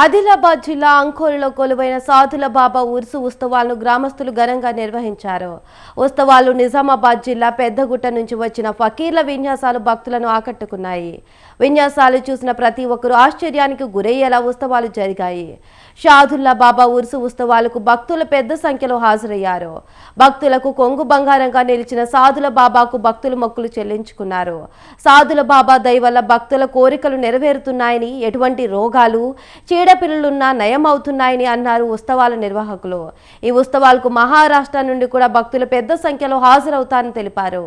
ఆదిలాబాద్ జిల్లా అంకోలులో కొలువైన సాధుల బాబా ఉరుసు ఉత్సవాలను గ్రామస్తులు ఘనంగా నిర్వహించారు. ఉత్సవాలు నిజామాబాద్ జిల్లా పెద్దగుట్ట నుంచి వచ్చిన ఫకీర్ల విన్యాసాలు భక్తులను ఆకట్టుకున్నాయి. విన్యాసాలు చూసిన ప్రతి ఒక్కరూ ఆశ్చర్యానికి గురయ్యేలా ఉత్సవాలు జరిగాయి. సాధుల బాబా ఉరుసు ఉత్సవాలకు భక్తులు పెద్ద సంఖ్యలో హాజరయ్యారు. భక్తులకు కొంగు బంగారంగా నిలిచిన సాధుల బాబాకు భక్తులు మొక్కులు చెల్లించుకున్నారు. సాధుల బాబా దయ వల్ల భక్తుల కోరికలు నెరవేరుతున్నాయని, ఎటువంటి రోగాలు చీడపిల్లులున్నా నయమవుతున్నాయని అన్నారు ఉత్సవాల నిర్వాహకులు. ఈ ఉత్సవాలకు మహారాష్ట్ర నుండి కూడా భక్తులు పెద్ద సంఖ్యలో హాజరవుతారని తెలిపారు.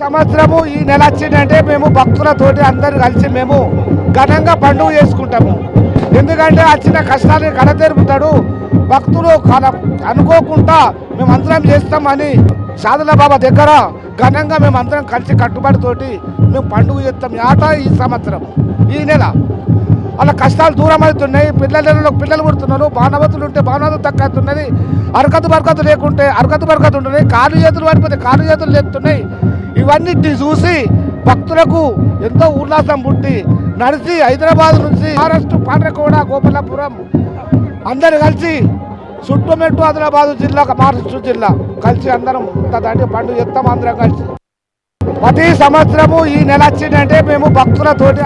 సంవత్సరము ఈ నెల వచ్చిందంటే మేము భక్తులతోటి అందరూ కలిసి మేము ఘనంగా పండుగ చేసుకుంటాము. ఎందుకంటే వచ్చిన కష్టాన్ని కడతెరుపుతాడు భక్తులు అనుకోకుండా మేము అందరం చేస్తామని సాధుల బాబా దగ్గర ఘనంగా మేము అందరం కలిసి కట్టుబడితోటి మేము పండుగ చేస్తాం. ఆట ఈ సంవత్సరం ఈ నెల అలా కష్టాలు దూరం అవుతున్నాయి. పిల్లలు పుడుతున్నారు. బాణవతులు ఉంటే బాణవతులు తక్కువవుతున్నది. బరకతు లేకుంటే బరకతు ఉంటున్నాయి. కాలు చేతులు పడిపోతే కాలు చేతులు లేస్తున్నాయి. ఇవన్నిటిని చూసి భక్తులకు ఎంతో ఉల్లాసం పుట్టి నడిచి హైదరాబాద్ నుంచి మహారాష్ట్ర పాండ్రకోడ గోపాలపురం అందరు కలిసి చుట్టుమెట్టు ఆదిలాబాద్ జిల్లా మహారాష్ట్ర జిల్లా కలిసి అందరం దాంట్లో పండుగ చేస్తాం. అందరం కలిసి ప్రతి సంవత్సరము ఈ నెల వచ్చిందంటే మేము భక్తులతోటి